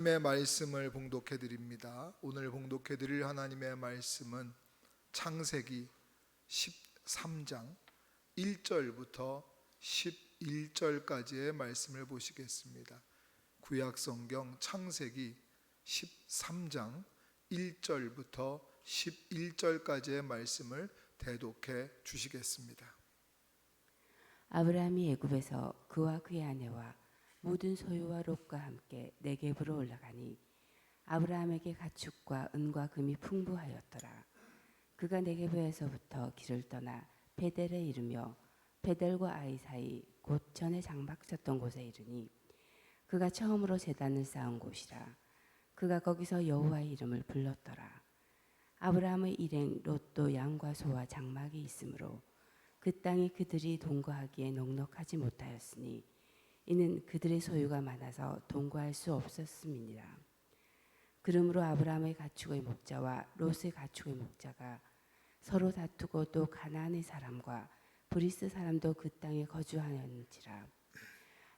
하나님의 말씀을 봉독해 드립니다. 오늘 봉독해 드릴 하나님의 말씀은 창세기 13장 1절부터 11절까지의 말씀을 보시겠습니다. 구약 성경 창세기 13장 1절부터 11절까지의 말씀을 대독해 주시겠습니다. 아브라함이 애굽에서 그와 그의 아내와 모든 소유와 롯과 함께 네겝으로 올라가니 아브라함에게 가축과 은과 금이 풍부하였더라. 그가 네겝에서부터 길을 떠나 베델에 이르며 베델과 아이 사이 곧 전에 장막 쳤던 곳에 이르니 그가 처음으로 제단을 쌓은 곳이라. 그가 거기서 여호와의 이름을 불렀더라. 아브라함의 일행 롯도 양과 소와 장막이 있으므로 그 땅이 그들이 동거하기에 넉넉하지 못하였으니 이는 그들의 소유가 많아서 동거할 수 없었음이니라. 그러므로 아브라함의 가축의 목자와 롯의 가축의 목자가 서로 다투고 또 가나안의 사람과 브리스 사람도 그 땅에 거주하였는지라.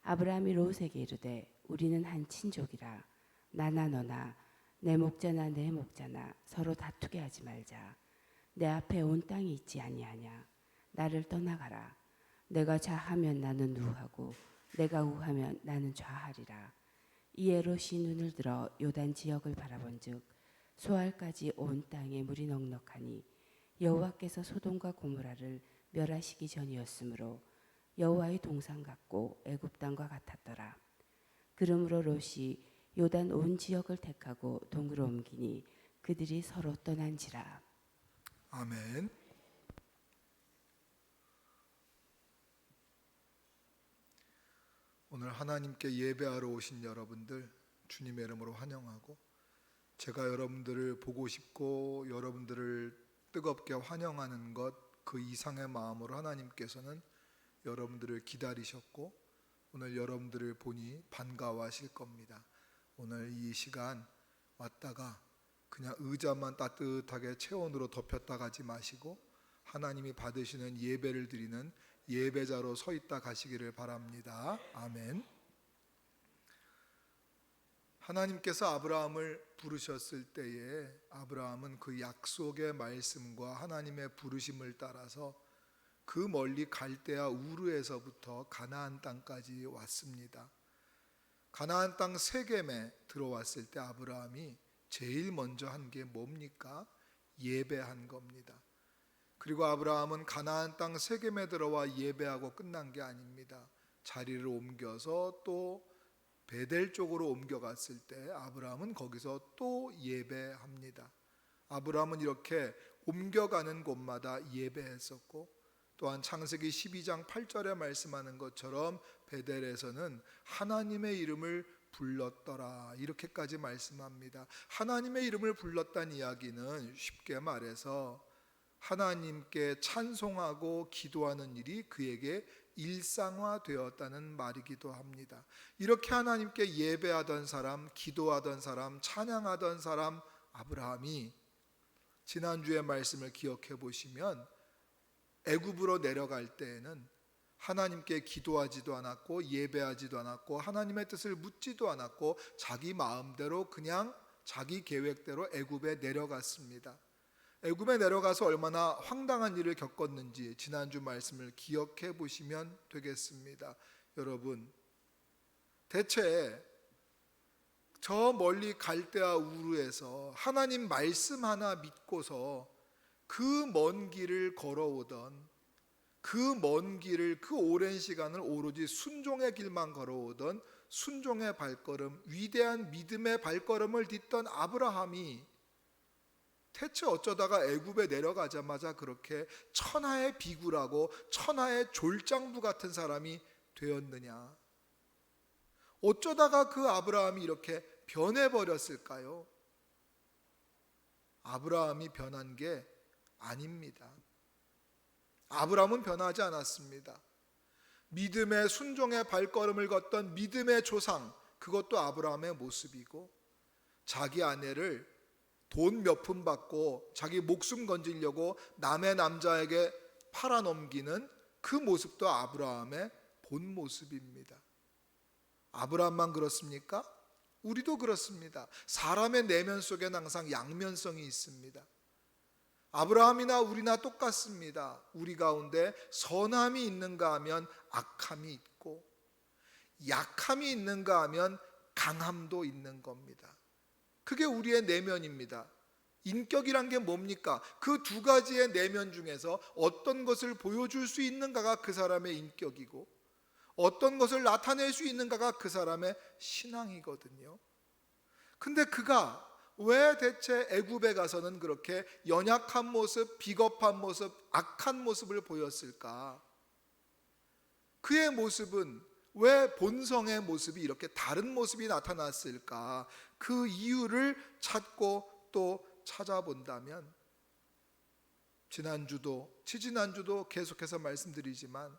아브라함이 롯에게 이르되 우리는 한 친족이라 나나 너나 내 목자나 내 목자나 서로 다투게 하지 말자. 내 앞에 온 땅이 있지 아니하냐. 나를 떠나가라. 내가 좌하면 나는 우하고 내가 우하면 나는 좌하리라. 이에 롯이 눈을 들어 요단 지역을 바라본즉 소알까지 온 땅에 물이 넉넉하니 여호와께서 소돔과 고모라를 멸하시기 전이었으므로 여호와의 동산 같고 애굽 땅과 같았더라. 그러므로 롯이 요단 온 지역을 택하고 동으로 옮기니 그들이 서로 떠난지라. 아멘. 오늘 하나님께 예배하러 오신 여러분들 주님의 이름으로 환영하고, 제가 여러분들을 보고 싶고 여러분들을 뜨겁게 환영하는 것 그 이상의 마음으로 하나님께서는 여러분들을 기다리셨고 오늘 여러분들을 보니 반가워하실 겁니다. 오늘 이 시간 왔다가 그냥 의자만 따뜻하게 체온으로 덮였다 가지 마시고 하나님이 받으시는 예배를 드리는 예배자로 서 있다 가시기를 바랍니다. 아멘. 하나님께서 아브라함을 부르셨을 때에 아브라함은 그 약속의 말씀과 하나님의 부르심을 따라서 그 멀리 갈대아 우르에서부터 가나안 땅까지 왔습니다. 가나안 땅 세겜에 들어왔을 때 아브라함이 제일 먼저 한 게 뭡니까? 예배한 겁니다. 그리고 아브라함은 가나안 땅 세겜에 들어와 예배하고 끝난 게 아닙니다. 자리를 옮겨서 또 베델 쪽으로 옮겨갔을 때 아브라함은 거기서 또 예배합니다. 아브라함은 이렇게 옮겨가는 곳마다 예배했었고, 또한 창세기 12장 8절에 말씀하는 것처럼 베델에서는 하나님의 이름을 불렀더라 이렇게까지 말씀합니다. 하나님의 이름을 불렀다는 이야기는 쉽게 말해서 하나님께 찬송하고 기도하는 일이 그에게 일상화되었다는 말이기도 합니다. 이렇게 하나님께 예배하던 사람, 기도하던 사람, 찬양하던 사람 아브라함이 지난주의 말씀을 기억해 보시면 애굽으로 내려갈 때에는 하나님께 기도하지도 않았고 예배하지도 않았고 하나님의 뜻을 묻지도 않았고 자기 마음대로 그냥 자기 계획대로 애굽에 내려갔습니다. 애굽에 내려가서 얼마나 황당한 일을 겪었는지 지난주 말씀을 기억해 보시면 되겠습니다. 여러분, 대체 저 멀리 갈대아 우르에서 하나님 말씀 하나 믿고서 그 먼 길을 걸어오던, 그 먼 길을, 그 오랜 시간을 오로지 순종의 길만 걸어오던 순종의 발걸음, 위대한 믿음의 발걸음을 딛던 아브라함이 대체 어쩌다가 애굽에 내려가자마자 그렇게 천하의 비굴하고 천하의 졸장부 같은 사람이 되었느냐? 어쩌다가 그 아브라함이 이렇게 변해버렸을까요? 아브라함이 변한 게 아닙니다. 아브라함은 변하지 않았습니다. 믿음의 순종의 발걸음을 걷던 믿음의 조상, 그것도 아브라함의 모습이고, 자기 아내를 돈 몇 푼 받고 자기 목숨 건지려고 남의 남자에게 팔아넘기는 그 모습도 아브라함의 본 모습입니다. 아브라함만 그렇습니까? 우리도 그렇습니다. 사람의 내면 속에는 항상 양면성이 있습니다. 아브라함이나 우리나 똑같습니다. 우리 가운데 선함이 있는가 하면 악함이 있고, 약함이 있는가 하면 강함도 있는 겁니다. 그게 우리의 내면입니다. 인격이란 게 뭡니까? 그 두 가지의 내면 중에서 어떤 것을 보여줄 수 있는가가 그 사람의 인격이고, 어떤 것을 나타낼 수 있는가가 그 사람의 신앙이거든요. 근데 그가 왜 대체 애굽에 가서는 그렇게 연약한 모습, 비겁한 모습, 악한 모습을 보였을까? 그의 모습은 왜 본성의 모습이 이렇게 다른 모습이 나타났을까? 그 이유를 찾고 또 찾아본다면, 지지난주도 계속해서 말씀드리지만,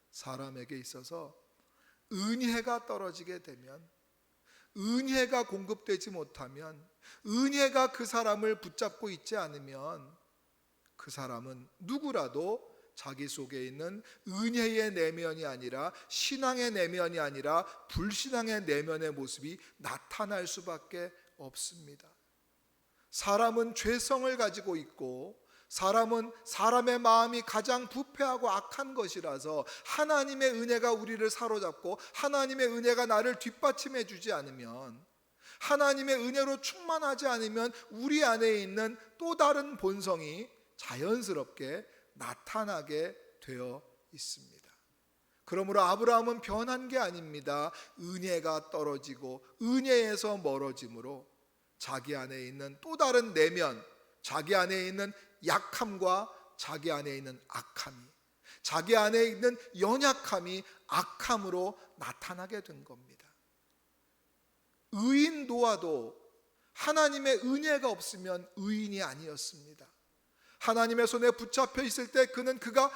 사람에게 있어서 은혜가 떨어지게 되면, 은혜가 공급되지 못하면, 은혜가 그 사람을 붙잡고 있지 않으면 그 사람은 누구라도 자기 속에 있는 은혜의 내면이 아니라, 신앙의 내면이 아니라 불신앙의 내면의 모습이 나타날 수밖에 없습니다. 사람은 죄성을 가지고 있고, 사람은 사람의 마음이 가장 부패하고 악한 것이라서 하나님의 은혜가 우리를 사로잡고 하나님의 은혜가 나를 뒷받침해 주지 않으면, 하나님의 은혜로 충만하지 않으면 우리 안에 있는 또 다른 본성이 자연스럽게 나타나게 되어 있습니다. 그러므로 아브라함은 변한 게 아닙니다. 은혜가 떨어지고 은혜에서 멀어짐으로 자기 안에 있는 또 다른 내면, 자기 안에 있는 약함과 자기 안에 있는 악함이, 자기 안에 있는 연약함이 악함으로 나타나게 된 겁니다. 의인 노아도 하나님의 은혜가 없으면 의인이 아니었습니다. 하나님의 손에 붙잡혀 있을 때 그가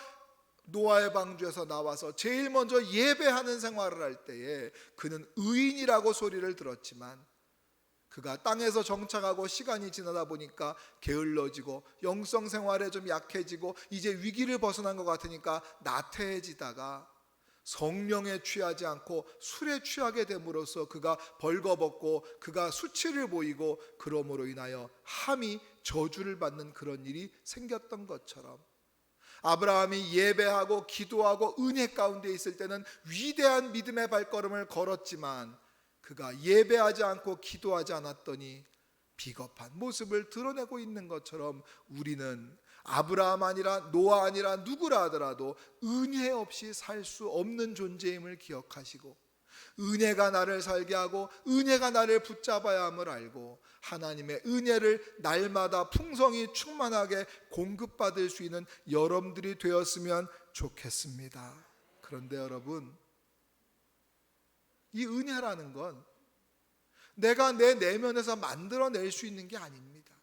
노아의 방주에서 나와서 제일 먼저 예배하는 생활을 할 때에 그는 의인이라고 소리를 들었지만, 그가 땅에서 정착하고 시간이 지나다 보니까 게을러지고 영성 생활에 좀 약해지고 이제 위기를 벗어난 것 같으니까 나태해지다가 성령에 취하지 않고 술에 취하게 됨으로써 그가 벌거벗고 그가 수치를 보이고, 그러므로 인하여 함이 저주를 받는 그런 일이 생겼던 것처럼, 아브라함이 예배하고 기도하고 은혜 가운데 있을 때는 위대한 믿음의 발걸음을 걸었지만, 그가 예배하지 않고 기도하지 않았더니 비겁한 모습을 드러내고 있는 것처럼, 우리는 아브라함 아니라 노아 아니라 누구라 하더라도 은혜 없이 살 수 없는 존재임을 기억하시고, 은혜가 나를 살게 하고 은혜가 나를 붙잡아야 함을 알고, 하나님의 은혜를 날마다 풍성히 충만하게 공급받을 수 있는 여러분들이 되었으면 좋겠습니다. 그런데 여러분, 이 은혜라는 건 내가 내 내면에서 만들어낼 수 있는 게 아닙니다.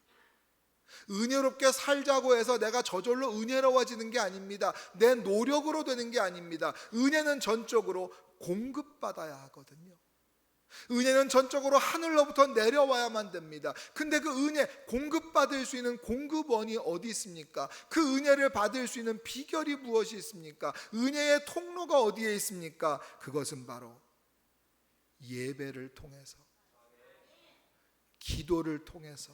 은혜롭게 살자고 해서 내가 저절로 은혜로워지는 게 아닙니다. 내 노력으로 되는 게 아닙니다. 은혜는 전적으로 공급받아야 하거든요. 은혜는 전적으로 하늘로부터 내려와야만 됩니다. 근데 그 은혜, 공급받을 수 있는 공급원이 어디 있습니까? 그 은혜를 받을 수 있는 비결이 무엇이 있습니까? 은혜의 통로가 어디에 있습니까? 그것은 바로 예배를 통해서, 기도를 통해서,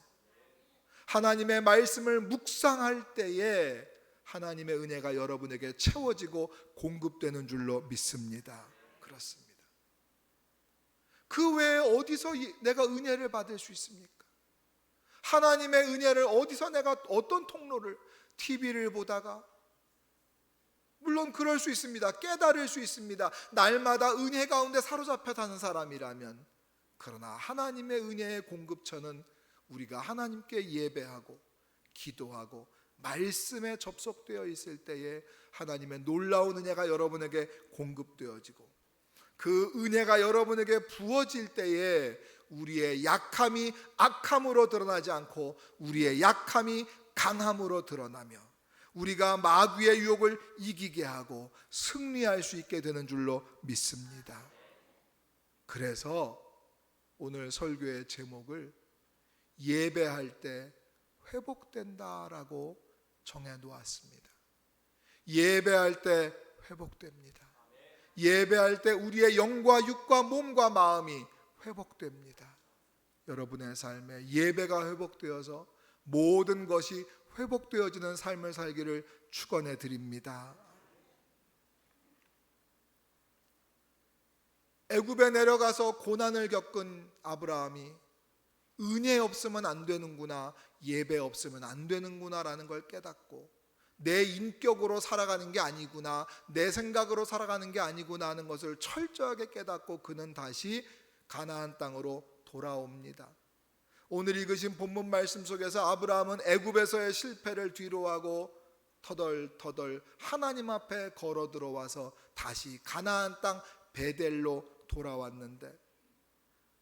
하나님의 말씀을 묵상할 때에 하나님의 은혜가 여러분에게 채워지고 공급되는 줄로 믿습니다. 그렇습니다. 그 외에 어디서 내가 은혜를 받을 수 있습니까? 하나님의 은혜를 어디서, 내가 어떤 통로를, TV를 보다가, 물론 그럴 수 있습니다. 깨달을 수 있습니다. 날마다 은혜 가운데 사로잡혀 사는 사람이라면. 그러나 하나님의 은혜의 공급처는 우리가 하나님께 예배하고 기도하고 말씀에 접속되어 있을 때에 하나님의 놀라운 은혜가 여러분에게 공급되어지고, 그 은혜가 여러분에게 부어질 때에 우리의 약함이 악함으로 드러나지 않고 우리의 약함이 강함으로 드러나며, 우리가 마귀의 유혹을 이기게 하고 승리할 수 있게 되는 줄로 믿습니다. 그래서 오늘 설교의 제목을 예배할 때 회복된다라고 정해 놓았습니다. 예배할 때 회복됩니다. 예배할 때 우리의 영과 육과 몸과 마음이 회복됩니다. 여러분의 삶에 예배가 회복되어서 모든 것이 회복되어지는 삶을 살기를 축원해 드립니다. 애굽에 내려가서 고난을 겪은 아브라함이 은혜 없으면 안 되는구나, 예배 없으면 안 되는구나라는 걸 깨닫고 내 인격으로 살아가는 게 아니구나, 내 생각으로 살아가는 게 아니구나 하는 것을 철저하게 깨닫고 그는 다시 가나안 땅으로 돌아옵니다. 오늘 읽으신 본문 말씀 속에서 아브라함은 애굽에서의 실패를 뒤로하고 터덜터덜 하나님 앞에 걸어 들어와서 다시 가나안 땅 베델로 돌아왔는데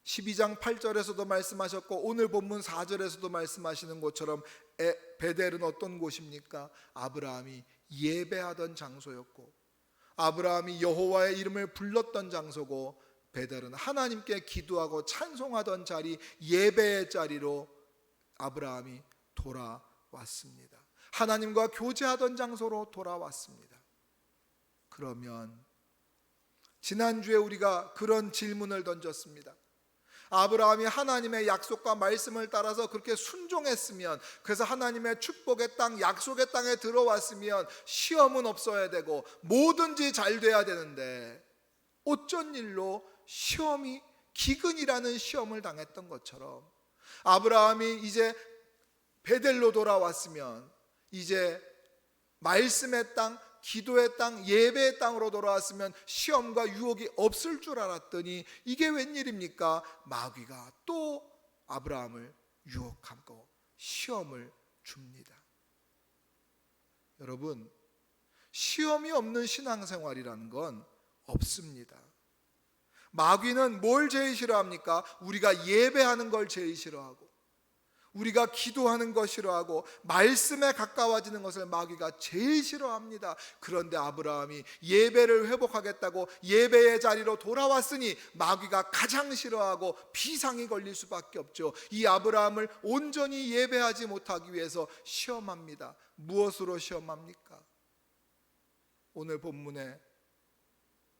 12장 8절에서도 말씀하셨고 오늘 본문 4절에서도 말씀하시는 것처럼 베델은 어떤 곳입니까? 아브라함이 예배하던 장소였고 아브라함이 여호와의 이름을 불렀던 장소고 베델은 하나님께 기도하고 찬송하던 자리, 예배의 자리로 아브라함이 돌아왔습니다. 하나님과 교제하던 장소로 돌아왔습니다. 그러면 지난주에 우리가 그런 질문을 던졌습니다. 아브라함이 하나님의 약속과 말씀을 따라서 그렇게 순종했으면, 그래서 하나님의 축복의 땅, 약속의 땅에 들어왔으면 시험은 없어야 되고 뭐든지 잘 돼야 되는데 어쩐 일로 시험이, 기근이라는 시험을 당했던 것처럼 아브라함이 이제 베델로 돌아왔으면 이제 말씀의 땅, 기도의 땅, 예배의 땅으로 돌아왔으면 시험과 유혹이 없을 줄 알았더니 이게 웬일입니까? 마귀가 또 아브라함을 유혹하고 시험을 줍니다. 여러분, 시험이 없는 신앙생활이라는 건 없습니다. 마귀는 뭘 제일 싫어합니까? 우리가 예배하는 걸 제일 싫어하고 우리가 기도하는 것 싫어하고 말씀에 가까워지는 것을 마귀가 제일 싫어합니다. 그런데 아브라함이 예배를 회복하겠다고 예배의 자리로 돌아왔으니 마귀가 가장 싫어하고 비상이 걸릴 수밖에 없죠. 이 아브라함을 온전히 예배하지 못하기 위해서 시험합니다. 무엇으로 시험합니까? 오늘 본문에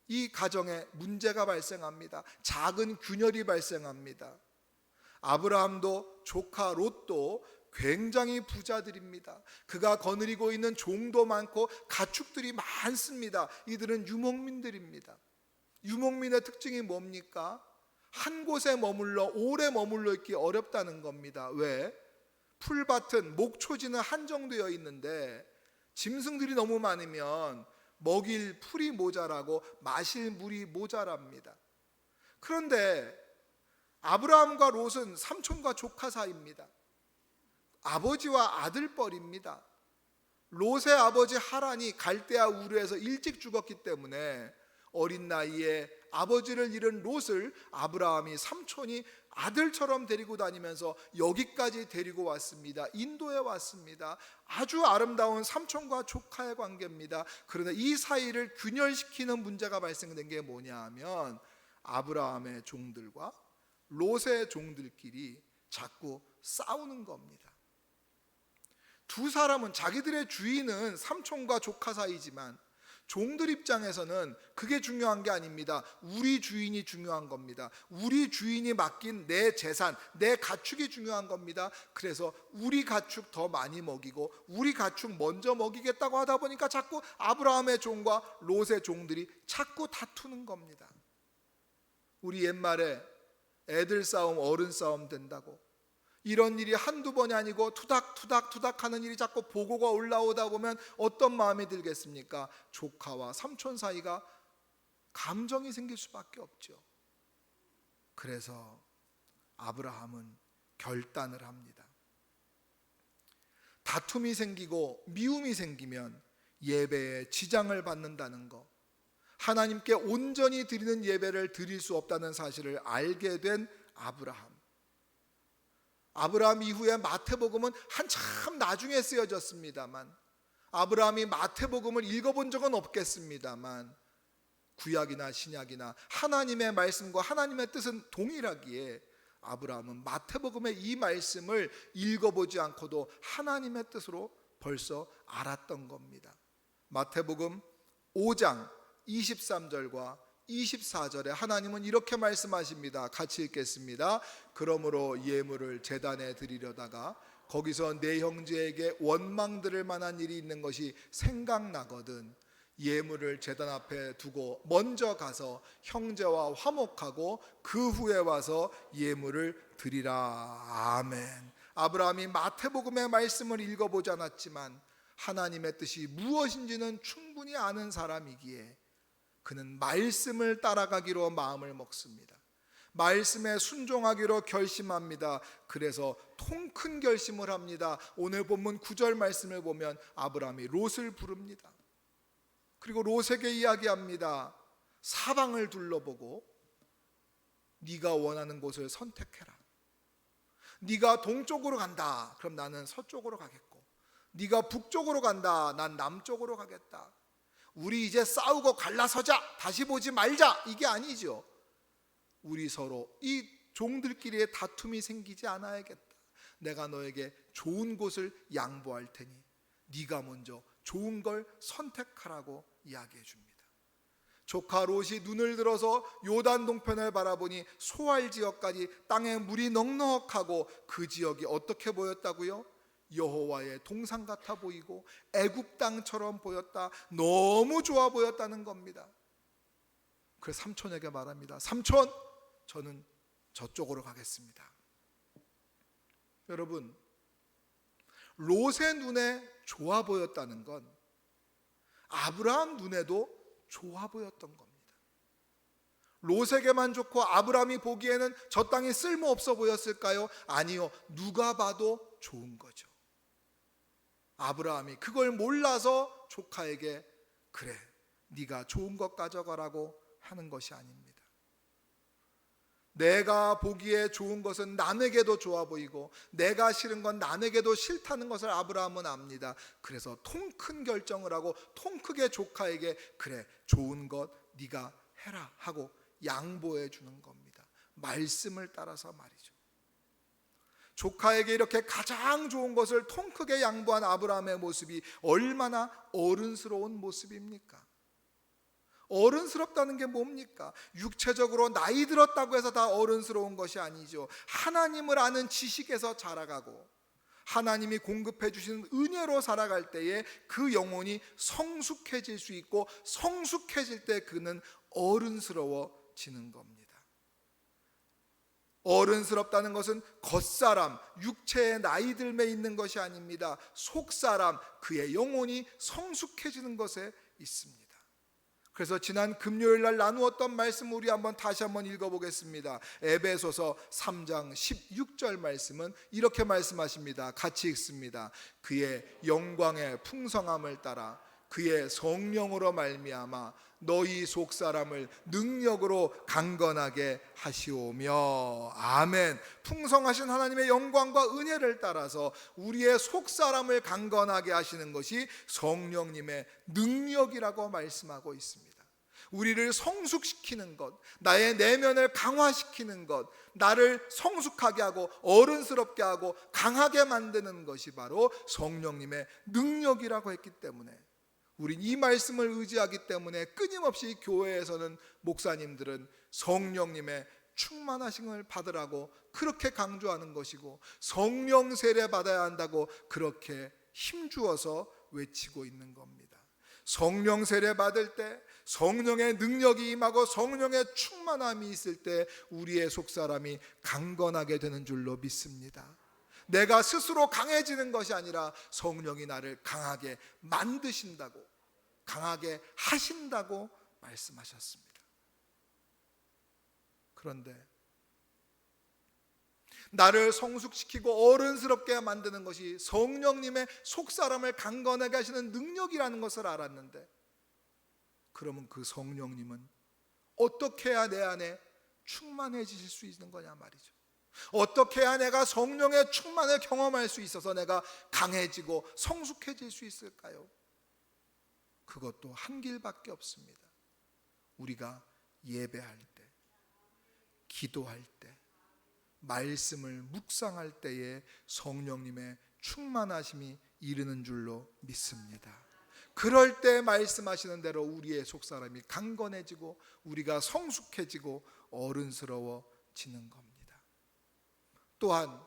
이 가정에 문제가 발생합니다. 작은 균열이 발생합니다. 아브라함도 조카 롯도 굉장히 부자들입니다. 그가 거느리고 있는 종도 많고 가축들이 많습니다. 이들은 유목민들입니다. 유목민의 특징이 뭡니까? 한 곳에 머물러 오래 머물러 있기 어렵다는 겁니다. 왜? 풀밭은 목초지는 한정되어 있는데 짐승들이 너무 많으면 먹일 풀이 모자라고 마실 물이 모자랍니다. 그런데 아브라함과 롯은 삼촌과 조카 사이입니다. 아버지와 아들뻘입니다. 롯의 아버지 하란이 갈대아 우르에서 일찍 죽었기 때문에 어린 나이에 아버지를 잃은 롯을 아브라함이 삼촌이 아들처럼 데리고 다니면서 여기까지 데리고 왔습니다. 인도에 왔습니다. 아주 아름다운 삼촌과 조카의 관계입니다. 그러나 이 사이를 균열시키는 문제가 발생된 게 뭐냐 하면 아브라함의 종들과 롯의 종들끼리 자꾸 싸우는 겁니다. 두 사람은 자기들의 주인은 삼촌과 조카 사이지만 종들 입장에서는 그게 중요한 게 아닙니다. 우리 주인이 중요한 겁니다. 우리 주인이 맡긴 내 재산, 내 가축이 중요한 겁니다. 그래서 우리 가축 더 많이 먹이고 우리 가축 먼저 먹이겠다고 하다 보니까 자꾸 아브라함의 종과 롯의 종들이 자꾸 다투는 겁니다. 우리 옛말에 애들 싸움, 어른 싸움 된다고 이런 일이 한두 번이 아니고 투닥투닥 하는 일이 자꾸 보고가 올라오다 보면 어떤 마음이 들겠습니까? 조카와 삼촌 사이가 감정이 생길 수밖에 없죠. 그래서 아브라함은 결단을 합니다. 다툼이 생기고 미움이 생기면 예배에 지장을 받는다는 것, 하나님께 온전히 드리는 예배를 드릴 수 없다는 사실을 알게 된 아브라함 이후에 마태복음은 한참 나중에 쓰여졌습니다만, 아브라함이 마태복음을 읽어본 적은 없겠습니다만 구약이나 신약이나 하나님의 말씀과 하나님의 뜻은 동일하기에 아브라함은 마태복음의 이 말씀을 읽어보지 않고도 하나님의 뜻으로 벌써 알았던 겁니다. 마태복음 5장 23절과 24절에 하나님은 이렇게 말씀하십니다. 같이 읽겠습니다. 그러므로 예물을 제단에 드리려다가 거기서 내 형제에게 원망 들을 만한 일이 있는 것이 생각나거든 예물을 제단 앞에 두고 먼저 가서 형제와 화목하고 그 후에 와서 예물을 드리라. 아멘. 아브라함이 마태복음의 말씀을 읽어보지 않았지만 하나님의 뜻이 무엇인지는 충분히 아는 사람이기에 그는 말씀을 따라가기로 마음을 먹습니다. 말씀에 순종하기로 결심합니다. 그래서 통큰 결심을 합니다. 오늘 본문 9절 말씀을 보면 아브라함이 롯을 부릅니다. 그리고 롯에게 이야기합니다. 사방을 둘러보고 네가 원하는 곳을 선택해라. 네가 동쪽으로 간다. 그럼 나는 서쪽으로 가겠고, 네가 북쪽으로 간다. 난 남쪽으로 가겠다. 우리 이제 싸우고 갈라서자. 다시 보지 말자. 이게 아니죠. 우리 서로 이 종들끼리의 다툼이 생기지 않아야겠다. 내가 너에게 좋은 곳을 양보할 테니 네가 먼저 좋은 걸 선택하라고 이야기해 줍니다. 조카 롯이 눈을 들어서 요단 동편을 바라보니 소알 지역까지 땅에 물이 넉넉하고 그 지역이 어떻게 보였다고요? 여호와의 동산 같아 보이고 애굽 땅처럼 보였다. 너무 좋아 보였다는 겁니다. 그래서 삼촌에게 말합니다. 삼촌, 저는 저쪽으로 가겠습니다. 여러분, 롯의 눈에 좋아 보였다는 건 아브라함 눈에도 좋아 보였던 겁니다. 롯에게만 좋고 아브라함이 보기에는 저 땅이 쓸모없어 보였을까요? 아니요, 누가 봐도 좋은 거죠. 아브라함이 그걸 몰라서 조카에게 그래, 네가 좋은 것 가져가라고 하는 것이 아닙니다. 내가 보기에 좋은 것은 남에게도 좋아 보이고 내가 싫은 건 남에게도 싫다는 것을 아브라함은 압니다. 그래서 통 큰 결정을 하고 통 크게 조카에게 그래, 좋은 것 네가 해라 하고 양보해 주는 겁니다. 말씀을 따라서 말이죠. 조카에게 이렇게 가장 좋은 것을 통 크게 양보한 아브라함의 모습이 얼마나 어른스러운 모습입니까? 어른스럽다는 게 뭡니까? 육체적으로 나이 들었다고 해서 다 어른스러운 것이 아니죠. 하나님을 아는 지식에서 자라가고 하나님이 공급해 주시는 은혜로 살아갈 때에 그 영혼이 성숙해질 수 있고 성숙해질 때 그는 어른스러워지는 겁니다. 어른스럽다는 것은 겉사람, 육체의 나이 들매 있는 것이 아닙니다. 속사람, 그의 영혼이 성숙해지는 것에 있습니다. 그래서 지난 금요일 날 나누었던 말씀 우리 다시 한번 읽어보겠습니다. 에베소서 3장 16절 말씀은 이렇게 말씀하십니다. 같이 읽습니다. 그의 영광의 풍성함을 따라 그의 성령으로 말미암아 너희 속사람을 능력으로 강건하게 하시오며. 아멘. 풍성하신 하나님의 영광과 은혜를 따라서 우리의 속사람을 강건하게 하시는 것이 성령님의 능력이라고 말씀하고 있습니다. 우리를 성숙시키는 것, 나의 내면을 강화시키는 것, 나를 성숙하게 하고 어른스럽게 하고 강하게 만드는 것이 바로 성령님의 능력이라고 했기 때문에 우린 이 말씀을 의지하기 때문에 끊임없이 교회에서는 목사님들은 성령님의 충만하심을 받으라고 그렇게 강조하는 것이고 성령 세례 받아야 한다고 그렇게 힘주어서 외치고 있는 겁니다. 성령 세례 받을 때 성령의 능력이 임하고 성령의 충만함이 있을 때 우리의 속사람이 강건하게 되는 줄로 믿습니다. 내가 스스로 강해지는 것이 아니라 성령이 나를 강하게 만드신다고, 강하게 하신다고 말씀하셨습니다. 그런데 나를 성숙시키고 어른스럽게 만드는 것이 성령님의 속사람을 강건하게 하시는 능력이라는 것을 알았는데, 그러면 그 성령님은 어떻게 해야 내 안에 충만해지실 수 있는 거냐 말이죠. 어떻게 해야 내가 성령의 충만을 경험할 수 있어서 내가 강해지고 성숙해질 수 있을까요? 그것도 한 길밖에 없습니다. 우리가 예배할 때, 기도할 때, 말씀을 묵상할 때에 성령님의 충만하심이 이르는 줄로 믿습니다. 그럴 때 말씀하시는 대로 우리의 속사람이 강건해지고 우리가 성숙해지고 어른스러워지는 겁니다. 또한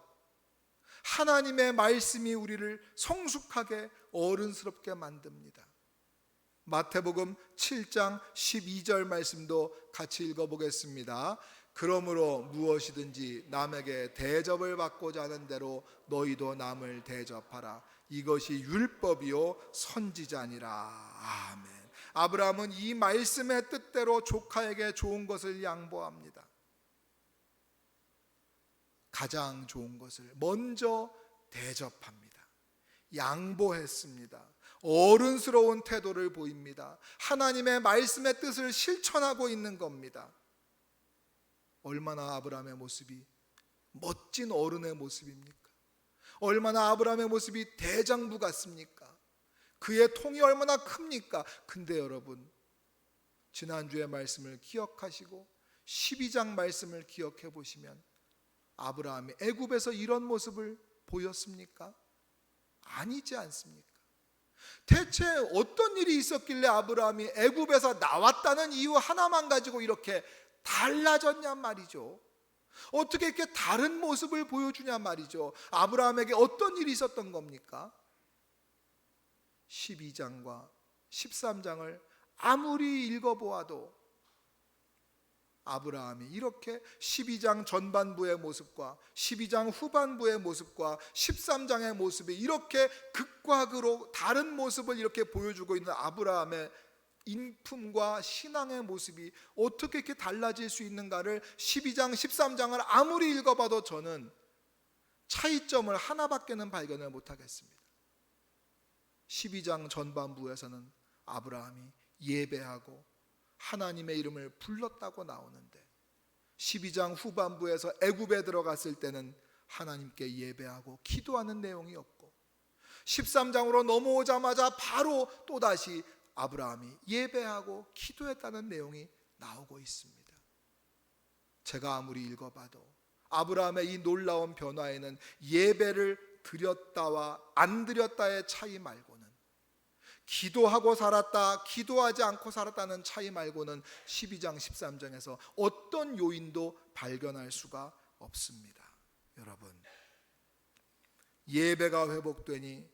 하나님의 말씀이 우리를 성숙하게 어른스럽게 만듭니다. 마태복음 7장 12절 말씀도 같이 읽어보겠습니다. 그러므로 무엇이든지 남에게 대접을 받고자 하는 대로 너희도 남을 대접하라. 이것이 율법이요 선지자니라. 아멘. 아브라함은 이 말씀의 뜻대로 조카에게 좋은 것을 양보합니다. 가장 좋은 것을 먼저 대접합니다. 양보했습니다. 어른스러운 태도를 보입니다. 하나님의 말씀의 뜻을 실천하고 있는 겁니다. 얼마나 아브라함의 모습이 멋진 어른의 모습입니까? 얼마나 아브라함의 모습이 대장부 같습니까? 그의 통이 얼마나 큽니까? 근데 여러분, 지난주의 말씀을 기억하시고 12장 말씀을 기억해 보시면 아브라함이 애굽에서 이런 모습을 보였습니까? 아니지 않습니까? 대체 어떤 일이 있었길래 아브라함이 애굽에서 나왔다는 이유 하나만 가지고 이렇게 달라졌냔 말이죠. 어떻게 이렇게 다른 모습을 보여주냐 말이죠. 아브라함에게 어떤 일이 있었던 겁니까? 12장과 13장을 아무리 읽어보아도 아브라함이 이렇게 12장 전반부의 모습과 12장 후반부의 모습과 13장의 모습이 이렇게 극과 극으로 다른 모습을 이렇게 보여주고 있는 아브라함의 인품과 신앙의 모습이 어떻게 이렇게 달라질 수 있는가를 12장, 13장을 아무리 읽어봐도 저는 차이점을 하나밖에는 발견을 못하겠습니다. 12장 전반부에서는 아브라함이 예배하고 하나님의 이름을 불렀다고 나오는데 12장 후반부에서 애굽에 들어갔을 때는 하나님께 예배하고 기도하는 내용이 없고 13장으로 넘어오자마자 바로 또다시 아브라함이 예배하고 기도했다는 내용이 나오고 있습니다. 제가 아무리 읽어봐도 아브라함의 이 놀라운 변화에는 예배를 드렸다와 안 드렸다의 차이 말고는, 기도하고 살았다, 기도하지 않고 살았다는 차이 말고는 12장 13장에서 어떤 요인도 발견할 수가 없습니다. 여러분, 예배가 회복되니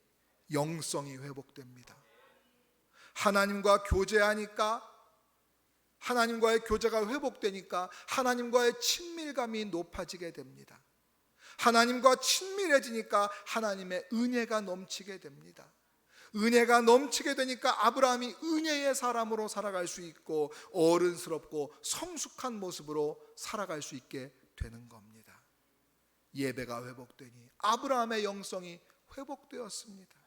영성이 회복됩니다. 하나님과 교제하니까, 하나님과의 교제가 회복되니까 하나님과의 친밀감이 높아지게 됩니다. 하나님과 친밀해지니까 하나님의 은혜가 넘치게 됩니다. 은혜가 넘치게 되니까 아브라함이 은혜의 사람으로 살아갈 수 있고 어른스럽고 성숙한 모습으로 살아갈 수 있게 되는 겁니다. 예배가 회복되니 아브라함의 영성이 회복되었습니다.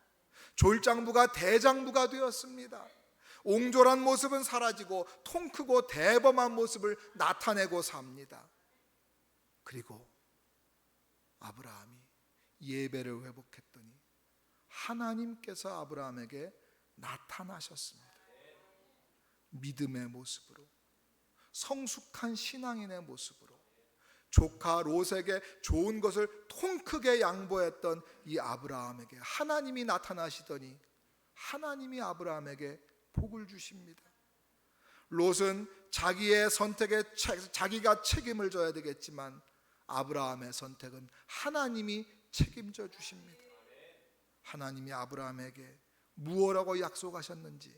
졸장부가 대장부가 되었습니다. 옹졸한 모습은 사라지고 통 크고 대범한 모습을 나타내고 삽니다. 그리고 아브라함이 예배를 회복했더니 하나님께서 아브라함에게 나타나셨습니다. 믿음의 모습으로, 성숙한 신앙인의 모습으로, 조카 롯에게 좋은 것을 통 크게 양보했던 이 아브라함에게 하나님이 나타나시더니 하나님이 아브라함에게 복을 주십니다. 롯은 자기의 선택에 자기가 책임을 져야 되겠지만 아브라함의 선택은 하나님이 책임져 주십니다. 하나님이 아브라함에게 무엇라고 약속하셨는지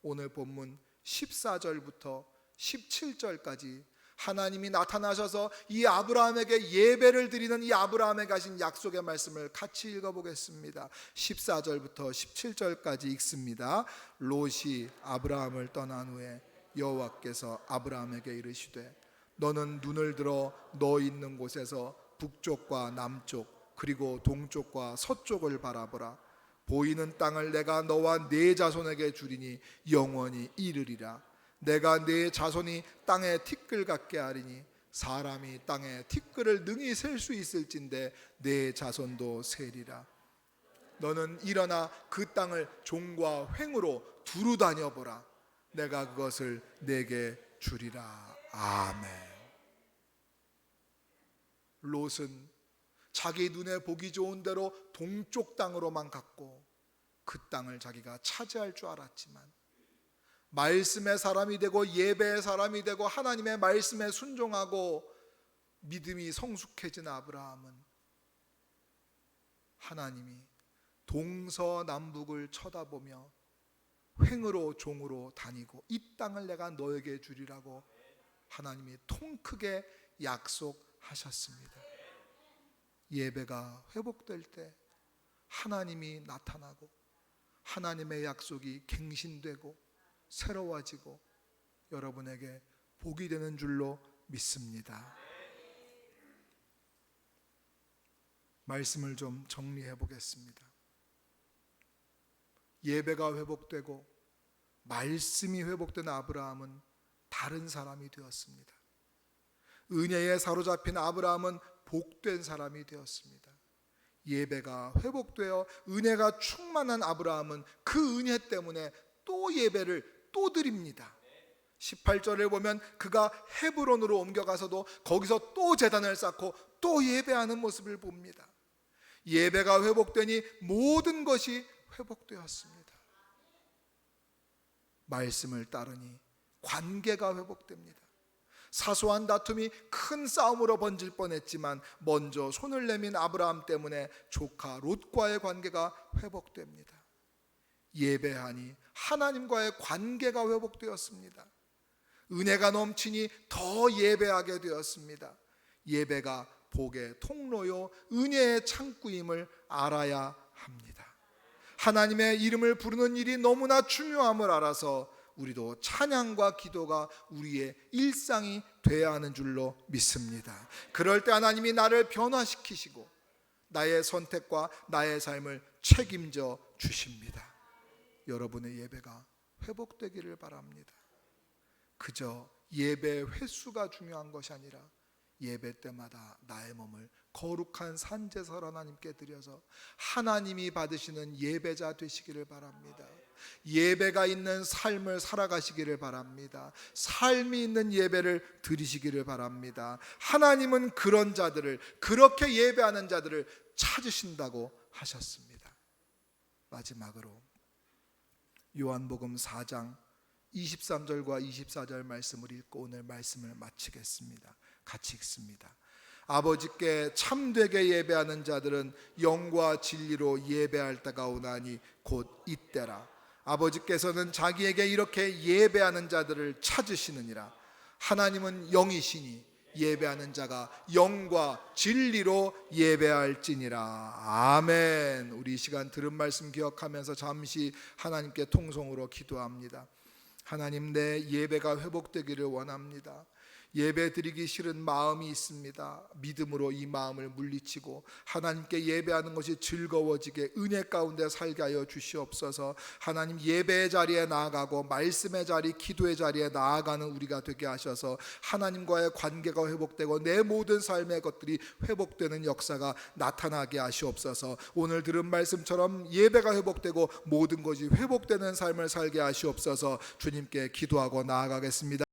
오늘 본문 14절부터 17절까지 하나님이 나타나셔서 이 아브라함에게 예배를 드리는 이 아브라함에게 하신 약속의 말씀을 같이 읽어보겠습니다. 14절부터 17절까지 읽습니다. 롯이 아브라함을 떠난 후에 여호와께서 아브라함에게 이르시되 너는 눈을 들어 너 있는 곳에서 북쪽과 남쪽 그리고 동쪽과 서쪽을 바라보라. 보이는 땅을 내가 너와 네 자손에게 주리니 영원히 이르리라. 내가 네 자손이 땅에 티끌 같게 하리니 사람이 땅에 티끌을 능히 셀 수 있을진데 네 자손도 세리라. 너는 일어나 그 땅을 종과 횡으로 두루 다녀보라. 내가 그것을 내게 주리라. 아멘. 롯은 자기 눈에 보기 좋은 대로 동쪽 땅으로만 갔고 그 땅을 자기가 차지할 줄 알았지만 말씀의 사람이 되고 예배의 사람이 되고 하나님의 말씀에 순종하고 믿음이 성숙해진 아브라함은 하나님이 동서남북을 쳐다보며 횡으로 종으로 다니고 이 땅을 내가 너에게 주리라고 하나님이 통크게 약속하셨습니다. 예배가 회복될 때 하나님이 나타나고 하나님의 약속이 갱신되고 새로워지고 여러분에게 복이 되는 줄로 믿습니다. 말씀을 좀 정리해 보겠습니다. 예배가 회복되고 말씀이 회복된 아브라함은 다른 사람이 되었습니다. 은혜에 사로잡힌 아브라함은 복된 사람이 되었습니다. 예배가 회복되어 은혜가 충만한 아브라함은 그 은혜 때문에 또 예배를 또 드립니다. 18절을 보면 그가 헤브론으로 옮겨가서도 거기서 또 제단을 쌓고 또 예배하는 모습을 봅니다. 예배가 회복되니 모든 것이 회복되었습니다. 말씀을 따르니 관계가 회복됩니다. 사소한 다툼이 큰 싸움으로 번질 뻔했지만 먼저 손을 내민 아브라함 때문에 조카 롯과의 관계가 회복됩니다. 예배하니 하나님과의 관계가 회복되었습니다. 은혜가 넘치니 더 예배하게 되었습니다. 예배가 복의 통로요 은혜의 창구임을 알아야 합니다. 하나님의 이름을 부르는 일이 너무나 중요함을 알아서 우리도 찬양과 기도가 우리의 일상이 돼야 하는 줄로 믿습니다. 그럴 때 하나님이 나를 변화시키시고 나의 선택과 나의 삶을 책임져 주십니다. 여러분의 예배가 회복되기를 바랍니다. 그저 예배 횟수가 중요한 것이 아니라 예배 때마다 나의 몸을 거룩한 산제설 하나님께 드려서 하나님이 받으시는 예배자 되시기를 바랍니다. 예배가 있는 삶을 살아가시기를 바랍니다. 삶이 있는 예배를 드리시기를 바랍니다. 하나님은 그런 자들을, 그렇게 예배하는 자들을 찾으신다고 하셨습니다. 마지막으로 요한복음 4장 23절과 24절 말씀을 읽고 오늘 말씀을 마치겠습니다. 같이 읽습니다. 아버지께 참되게 예배하는 자들은 영과 진리로 예배할 때가 오나니 곧 이때라. 아버지께서는 자기에게 이렇게 예배하는 자들을 찾으시느니라. 하나님은 영이시니 예배하는 자가 영과 진리로 예배할지니라. 아멘. 우리 이 시간 들은 말씀 기억하면서 잠시 하나님께 통성으로 기도합니다. 하나님, 내 예배가 회복되기를 원합니다. 예배 드리기 싫은 마음이 있습니다. 믿음으로 이 마음을 물리치고 하나님께 예배하는 것이 즐거워지게 은혜 가운데 살게 하여 주시옵소서. 하나님, 예배의 자리에 나아가고 말씀의 자리, 기도의 자리에 나아가는 우리가 되게 하셔서 하나님과의 관계가 회복되고 내 모든 삶의 것들이 회복되는 역사가 나타나게 하시옵소서. 오늘 들은 말씀처럼 예배가 회복되고 모든 것이 회복되는 삶을 살게 하시옵소서. 주님께 기도하고 나아가겠습니다.